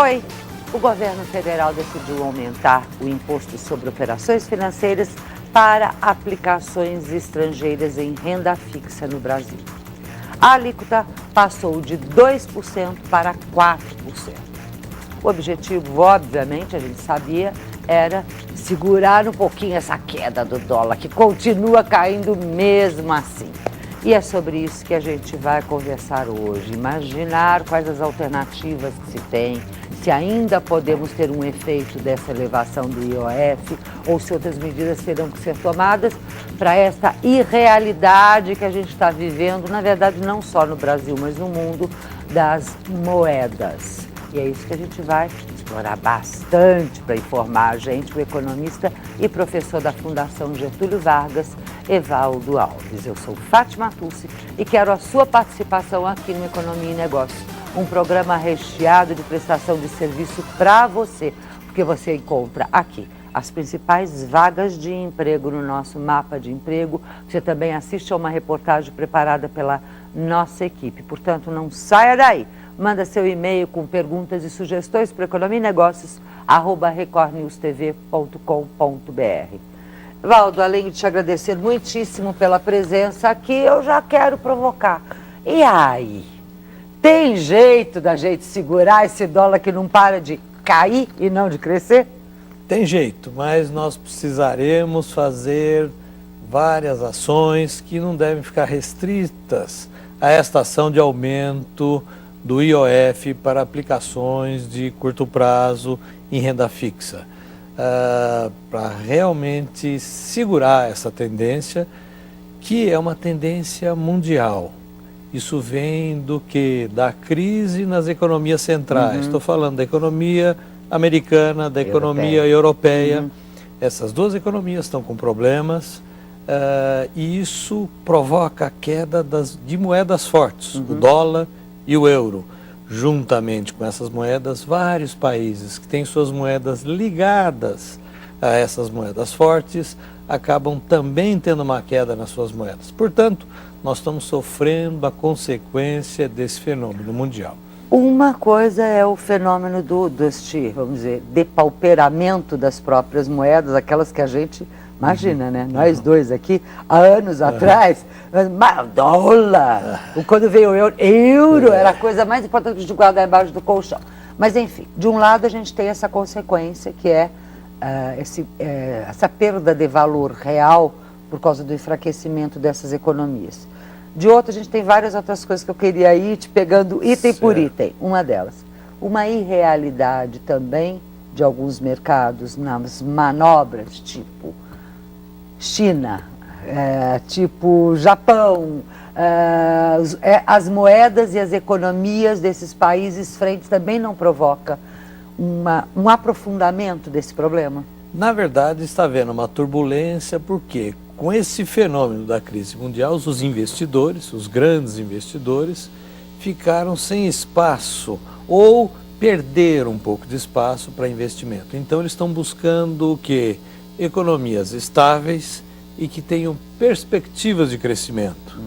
Oi, o governo federal decidiu aumentar o imposto sobre operações financeiras para aplicações estrangeiras em renda fixa no Brasil. A alíquota passou de 2% para 4%. O objetivo, obviamente, a gente sabia, era segurar um pouquinho essa queda do dólar, que continua caindo mesmo assim. E é sobre isso que a gente vai conversar hoje. Imaginar quais as alternativas que se tem, se ainda podemos ter um efeito dessa elevação do IOF ou se outras medidas terão que ser tomadas para essa irrealidade que a gente está vivendo, na verdade não só no Brasil, mas no mundo das moedas. E é isso que a gente vai explorar bastante para informar a gente, o economista e professor da Fundação Getúlio Vargas, Evaldo Alves. Eu sou Fátima Tucci e quero a sua participação aqui no Economia e Negócios, um programa recheado de prestação de serviço para você, porque você encontra aqui as principais vagas de emprego no nosso mapa de emprego. Você também assiste a uma reportagem preparada pela nossa equipe. Portanto, não saia daí. Manda seu e-mail com perguntas e sugestões para economianegócios@recordnewstv.com.br. Valdo, além de te agradecer muitíssimo pela presença aqui, eu já quero provocar. E aí? Tem jeito da gente segurar esse dólar que não para de cair e não de crescer? Tem jeito, mas nós precisaremos fazer várias ações que não devem ficar restritas a esta ação de aumento do IOF para aplicações de curto prazo em renda fixa, para realmente segurar essa tendência, que é uma tendência mundial. Isso vem do quê? Da crise nas economias centrais. Estou falando da economia americana, da economia europeia. Essas duas economias estão com problemas e isso provoca a queda de moedas fortes, o dólar e o euro. Juntamente com essas moedas, vários países que têm suas moedas ligadas a essas moedas fortes acabam também tendo uma queda nas suas moedas. Portanto, nós estamos sofrendo a consequência desse fenômeno mundial. Uma coisa é o fenômeno deste, vamos dizer, depauperamento das próprias moedas, aquelas que a gente imagina, né? Nós dois aqui, há anos atrás, dólar, quando veio o euro era a coisa mais importante de guardar embaixo do colchão. Mas, enfim, de um lado a gente tem essa consequência que é essa perda de valor real por causa do enfraquecimento dessas economias. De outro, a gente tem várias outras coisas que eu queria ir te pegando item por item. Uma delas, uma irrealidade também de alguns mercados nas manobras, tipo China, tipo Japão, as moedas e as economias desses países frentes também não provoca um aprofundamento desse problema? Na verdade, está havendo uma turbulência, porque com esse fenômeno da crise mundial, os investidores, os grandes investidores, ficaram sem espaço ou perderam um pouco de espaço para investimento. Então, eles estão buscando o quê? Economias estáveis e que tenham perspectivas de crescimento.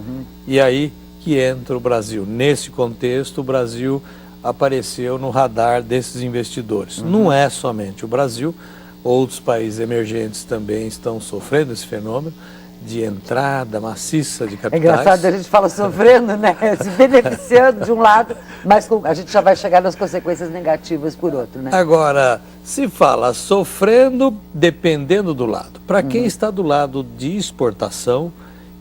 E aí que entra o Brasil. Nesse contexto, o Brasil apareceu no radar desses investidores. Não é somente o Brasil, outros países emergentes também estão sofrendo esse fenômeno de entrada maciça de capitais. É engraçado, a gente fala sofrendo, né? Se beneficiando de um lado, mas a gente já vai chegar nas consequências negativas por outro, né? Agora, se fala sofrendo dependendo do lado. Para quem está do lado de exportação,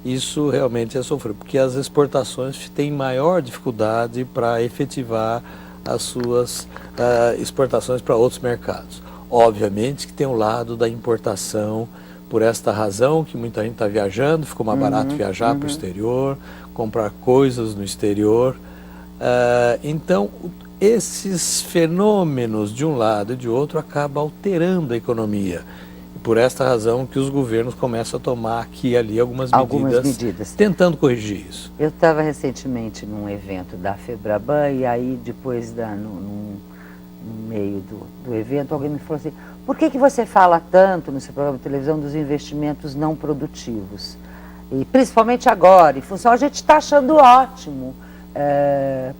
isso realmente é sofrer, porque as exportações têm maior dificuldade para efetivar as suas exportações para outros mercados. Obviamente que tem o lado da importação, por esta razão que muita gente está viajando, ficou mais barato viajar para o exterior, comprar coisas no exterior. Então, esses fenômenos de um lado e de outro acabam alterando a economia. E por esta razão que os governos começam a tomar aqui e ali algumas medidas, tentando corrigir isso. Eu estava recentemente num evento da Febraban e aí depois no meio do evento, alguém me falou assim: por que você fala tanto no seu programa de televisão dos investimentos não produtivos? E principalmente agora, em função, a gente está achando ótimo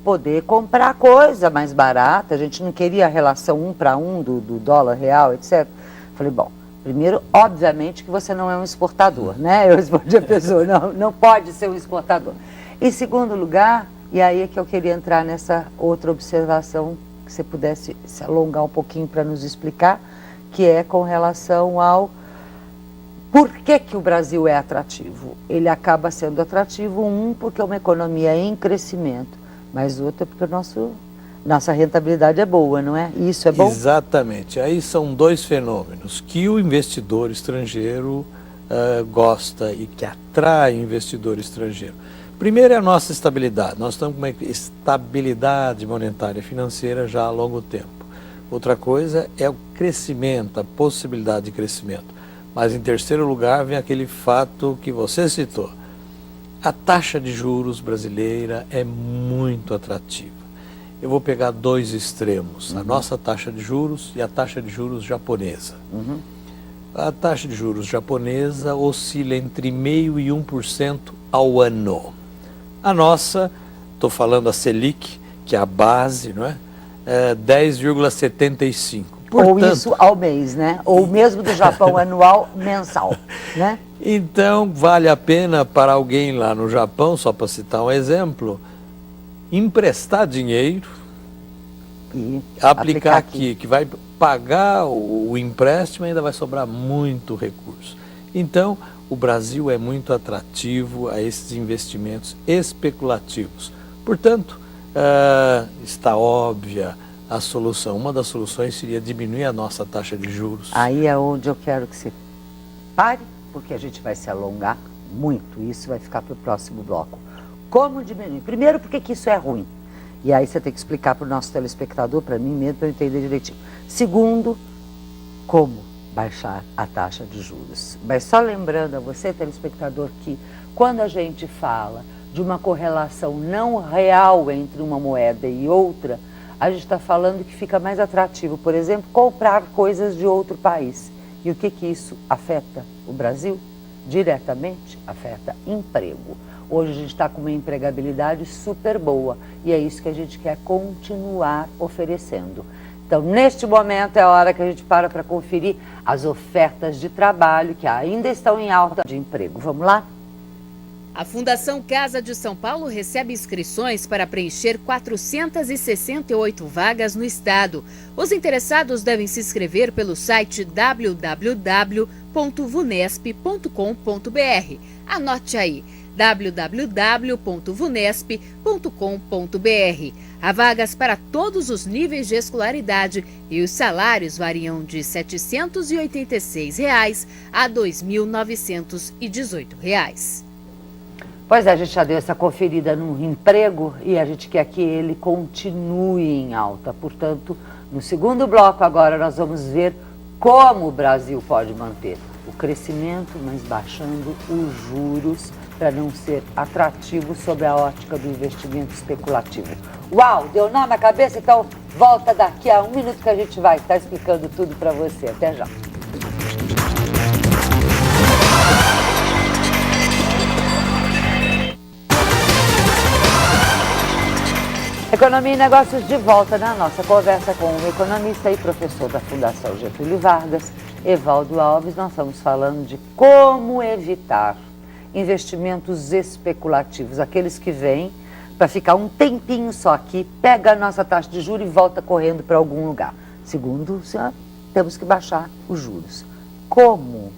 poder comprar coisa mais barata. A gente não queria a relação 1 para 1 do dólar real, etc. Falei, bom, primeiro, obviamente que você não é um exportador, né? Eu respondi a pessoa, não pode ser um exportador. Em segundo lugar, e aí é que eu queria entrar nessa outra observação, que você pudesse se alongar um pouquinho para nos explicar, que é com relação ao por que o Brasil é atrativo. Ele acaba sendo atrativo, porque é uma economia em crescimento, mas outra porque nossa rentabilidade é boa, não é? E isso é bom? Exatamente. Aí são dois fenômenos que o investidor estrangeiro gosta e que atrai o investidor estrangeiro. Primeiro é a nossa estabilidade. Nós estamos com uma estabilidade monetária e financeira já há longo tempo. Outra coisa é o crescimento, a possibilidade de crescimento. Mas em terceiro lugar vem aquele fato que você citou. A taxa de juros brasileira é muito atrativa. Eu vou pegar dois extremos, a nossa taxa de juros e a taxa de juros japonesa. A taxa de juros japonesa oscila entre 0,5% e 1% ao ano. A nossa, estou falando a Selic, que é a base, não é? 10,75%. Portanto, ou isso ao mês, né? Ou mesmo do Japão anual, mensal, né? Então, vale a pena para alguém lá no Japão, só para citar um exemplo, emprestar dinheiro e aplicar aqui, que vai pagar o empréstimo e ainda vai sobrar muito recurso. Então, o Brasil é muito atrativo a esses investimentos especulativos. Portanto, está óbvia a solução. Uma das soluções seria diminuir a nossa taxa de juros. Aí é onde eu quero que você pare, porque a gente vai se alongar muito. Isso vai ficar para o próximo bloco. Como diminuir? Primeiro, por que isso é ruim? E aí você tem que explicar para o nosso telespectador, para mim mesmo, para eu entender direitinho. Segundo, como baixar a taxa de juros. Mas só lembrando a você, telespectador, que quando a gente fala de uma correlação não real entre uma moeda e outra, a gente está falando que fica mais atrativo, por exemplo, comprar coisas de outro país. E o que isso afeta o Brasil? Diretamente afeta emprego. Hoje a gente está com uma empregabilidade super boa e é isso que a gente quer continuar oferecendo. Então, neste momento é a hora que a gente para conferir as ofertas de trabalho que ainda estão em alta de emprego. Vamos lá? A Fundação Casa de São Paulo recebe inscrições para preencher 468 vagas no estado. Os interessados devem se inscrever pelo site www.vunesp.com.br. Anote aí, www.vunesp.com.br. Há vagas para todos os níveis de escolaridade e os salários variam de R$ 786 a R$ 2.918. Pois é, a gente já deu essa conferida no emprego e a gente quer que ele continue em alta. Portanto, no segundo bloco agora nós vamos ver como o Brasil pode manter o crescimento, mas baixando os juros para não ser atrativo sob a ótica do investimento especulativo. Uau, deu nó na cabeça? Então volta daqui a 1 minuto que a gente vai estar explicando tudo para você. Até já. Economia e Negócios de volta na nossa conversa com o economista e professor da Fundação Getúlio Vargas, Evaldo Alves. Nós estamos falando de como evitar investimentos especulativos, aqueles que vêm para ficar um tempinho só aqui, pega a nossa taxa de juros e volta correndo para algum lugar. Segundo, temos que baixar os juros. Como?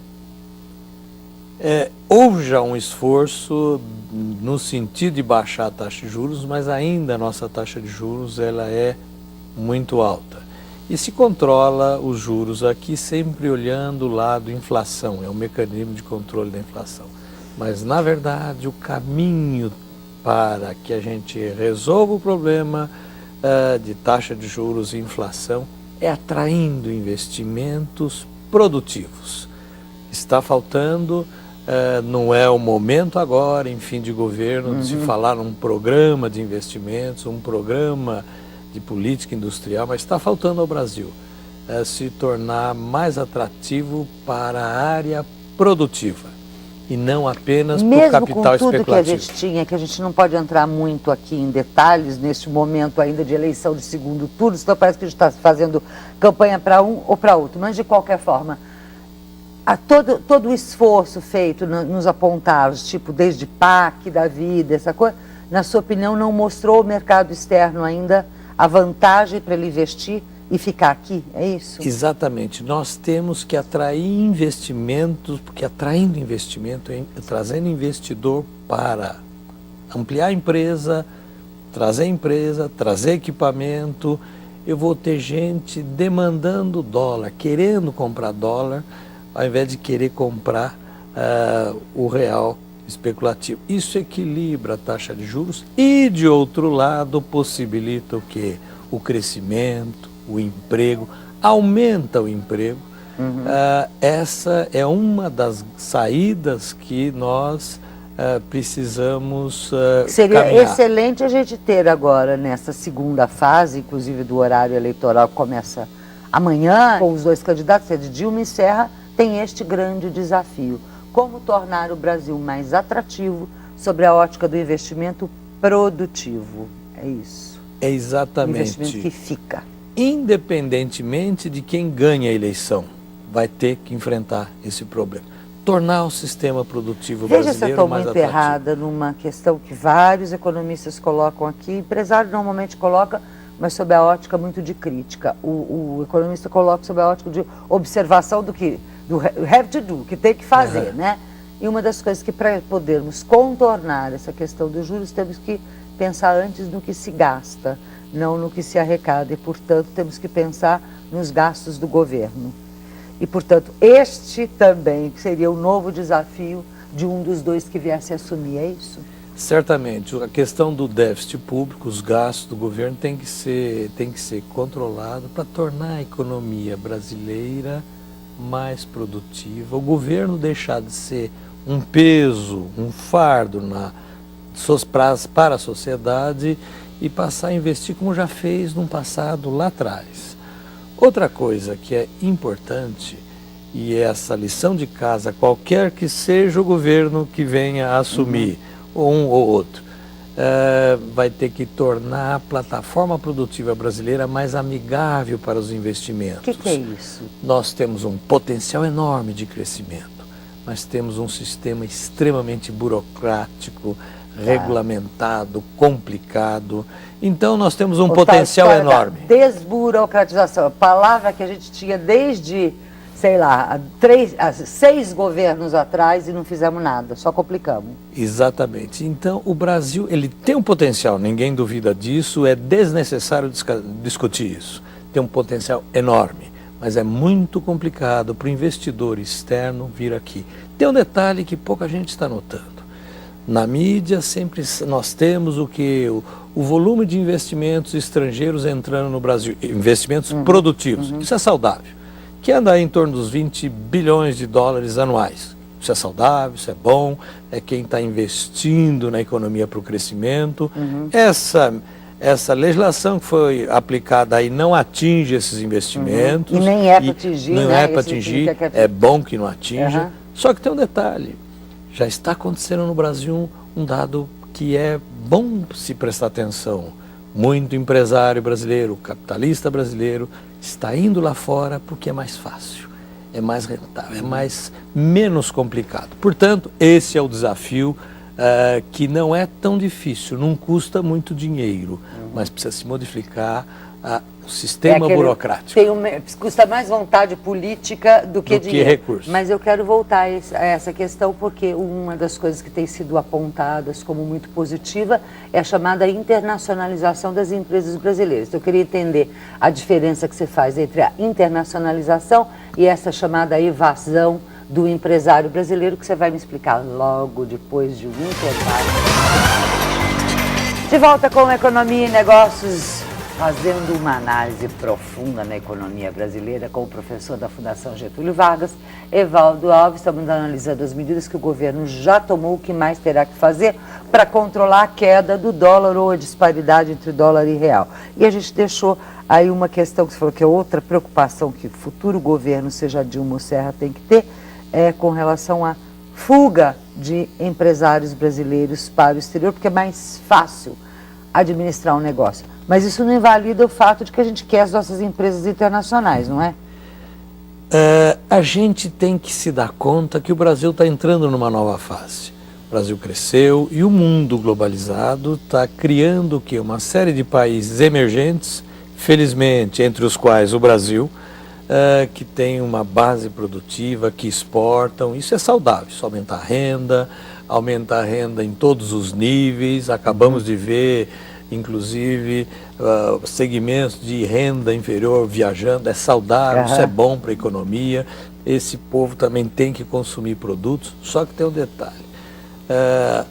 Houve já um esforço no sentido de baixar a taxa de juros, mas ainda a nossa taxa de juros ela é muito alta. E se controla os juros aqui sempre olhando o lado inflação, é um mecanismo de controle da inflação. Mas, na verdade, o caminho para que a gente resolva o problema de taxa de juros e inflação é atraindo investimentos produtivos. Está faltando... não é o momento agora, em fim de governo, de se falar num programa de investimentos, um programa de política industrial, mas está faltando ao Brasil se tornar mais atrativo para a área produtiva. e não apenas para o Mesmo capital com tudo especulativo. que a gente tinha, que a gente não pode entrar muito aqui em detalhes neste momento ainda de eleição de segundo turno, senão parece que a gente está fazendo campanha para um ou para outro, mas de qualquer forma, todo o esforço feito nos apontados, tipo desde PAC da vida, essa coisa, na sua opinião, não mostrou ao mercado externo ainda a vantagem para ele investir e ficar aqui, é isso? Exatamente. Nós temos que atrair investimentos, porque atraindo investimento, trazendo investidor para ampliar a empresa, trazer equipamento, eu vou ter gente demandando dólar, querendo comprar dólar, ao invés de querer comprar o real especulativo. Isso equilibra a taxa de juros e, de outro lado, possibilita o quê? O crescimento, o emprego, aumenta o emprego. Essa é uma das saídas que nós precisamos Seria caminhar. excelente a gente ter agora, nessa segunda fase, inclusive do horário eleitoral que começa amanhã, com os dois candidatos, é de Dilma e Serra, tem este grande desafio. Como tornar o Brasil mais atrativo sobre a ótica do investimento produtivo. É isso. É exatamente. O investimento que fica. Independentemente de quem ganha a eleição, vai ter que enfrentar esse problema. Tornar o sistema produtivo brasileiro mais atrativo. Veja se eu estou muito errada numa questão que vários economistas colocam aqui, empresário normalmente coloca, mas sob a ótica muito de crítica. O economista coloca sob a ótica de observação do have to do, que tem que fazer, né? E uma das coisas que para podermos contornar essa questão dos juros, temos que pensar antes no que se gasta, não no que se arrecada, e portanto temos que pensar nos gastos do governo. E portanto este também seria o novo desafio de um dos dois que viesse a assumir, é isso? Certamente, a questão do déficit público, os gastos do governo tem que ser controlado para tornar a economia brasileira mais produtiva, o governo deixar de ser um peso, um fardo para a sociedade e passar a investir como já fez no passado lá atrás. Outra coisa que é importante, e essa lição de casa, qualquer que seja o governo que venha a assumir, ou um ou outro, vai ter que tornar a plataforma produtiva brasileira mais amigável para os investimentos. O que é isso? Nós temos um potencial enorme de crescimento, mas temos um sistema extremamente burocrático, regulamentado, complicado. Então nós temos um potencial enorme. Desburocratização, a palavra que a gente tinha desde, sei lá, 6 governos atrás e não fizemos nada, só complicamos. Exatamente. Então o Brasil, ele tem um potencial, ninguém duvida disso, é desnecessário discutir isso. Tem um potencial enorme, mas é muito complicado para o investidor externo vir aqui. Tem um detalhe que pouca gente está notando. Na mídia sempre nós temos o volume de investimentos estrangeiros entrando no Brasil, investimentos produtivos, isso é saudável, que anda em torno dos 20 bilhões de dólares anuais. Isso é saudável, isso é bom, é quem está investindo na economia para o crescimento. Essa legislação que foi aplicada aí não atinge esses investimentos. E nem é para atingir, não né? É para atingir, é bom que não atinja. Só que tem um detalhe, já está acontecendo no Brasil um dado que é bom se prestar atenção. Muito empresário brasileiro, capitalista brasileiro, está indo lá fora porque é mais fácil, é mais rentável, é menos complicado. Portanto, esse é o desafio que não é tão difícil, não custa muito dinheiro, mas precisa se modificar o sistema burocrático. Custa mais vontade política do que dinheiro. Recurso. Mas eu quero voltar a essa questão porque uma das coisas que tem sido apontadas como muito positiva é a chamada internacionalização das empresas brasileiras. Então, eu queria entender a diferença que você faz entre a internacionalização e essa chamada evasão do empresário brasileiro, que você vai me explicar logo depois de um intervalo. De volta com Economia e Negócios, fazendo uma análise profunda na economia brasileira com o professor da Fundação Getúlio Vargas, Evaldo Alves. Estamos analisando as medidas que o governo já tomou, o que mais terá que fazer para controlar a queda do dólar ou a disparidade entre dólar e real. E a gente deixou aí uma questão que você falou que é outra preocupação que o futuro governo, seja Dilma ou Serra, tem que ter, com relação a fuga de empresários brasileiros para o exterior, porque é mais fácil administrar um negócio. Mas isso não invalida o fato de que a gente quer as nossas empresas internacionais, não é? A gente tem que se dar conta que o Brasil está entrando numa nova fase. O Brasil cresceu e o mundo globalizado está criando o quê? Uma série de países emergentes, felizmente, entre os quais o Brasil, que tem uma base produtiva, que exportam. Isso é saudável, isso aumenta a renda em todos os níveis. Acabamos de ver, inclusive, segmentos de renda inferior viajando. É saudável, isso é bom para a economia. Esse povo também tem que consumir produtos, só que tem um detalhe.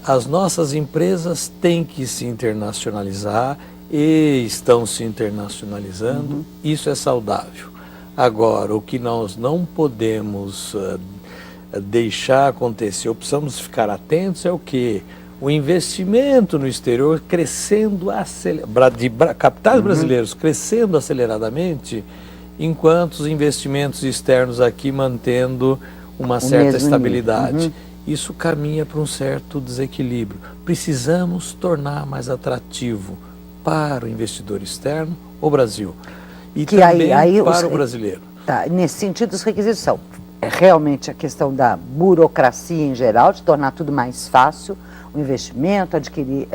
As nossas empresas têm que se internacionalizar e estão se internacionalizando. Isso é saudável. Agora, o que nós não podemos deixar acontecer, ou precisamos ficar atentos, é o quê? O investimento no exterior crescendo, de capitais brasileiros crescendo aceleradamente, enquanto os investimentos externos aqui mantendo uma certa estabilidade. Isso caminha para um certo desequilíbrio. Precisamos tornar mais atrativo para o investidor externo o Brasil. E que também para o brasileiro. Tá, nesse sentido, os requisitos são realmente a questão da burocracia em geral, de tornar tudo mais fácil, o investimento, adquirir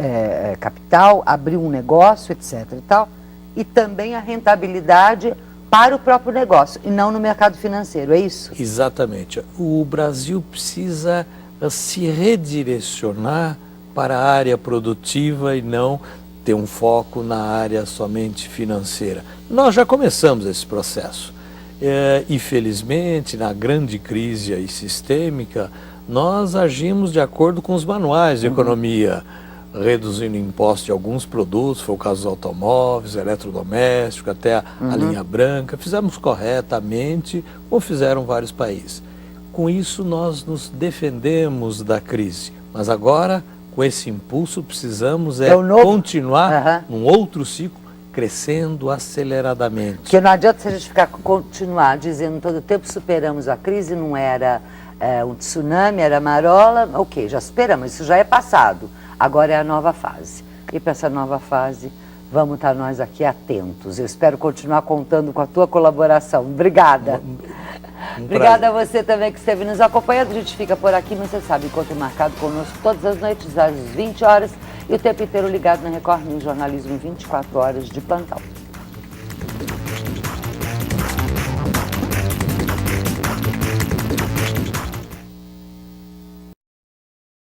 capital, abrir um negócio, etc. e tal, e também a rentabilidade para o próprio negócio, e não no mercado financeiro, é isso? Exatamente. O Brasil precisa se redirecionar para a área produtiva e não ter um foco na área somente financeira. Nós já começamos esse processo. E felizmente, na grande crise aí sistêmica, nós agimos de acordo com os manuais de economia, reduzindo impostos de alguns produtos, foi o caso dos automóveis, eletrodomésticos, até a linha branca. Fizemos corretamente, como fizeram vários países. Com isso, nós nos defendemos da crise. Mas agora, com esse impulso, precisamos continuar num outro ciclo, crescendo aceleradamente. Porque não adianta se a gente continuar dizendo todo o tempo, superamos a crise, não era um tsunami, era marola, ok, já superamos, isso já é passado. Agora é a nova fase. E para essa nova fase, vamos estar nós aqui atentos. Eu espero continuar contando com a tua colaboração. Obrigada. Obrigada a você também que esteve nos acompanhando. A gente fica por aqui, mas você sabe, encontro marcado conosco todas as noites, às 20 horas, e o tempo inteiro ligado na Record News, jornalismo 24 horas de plantão.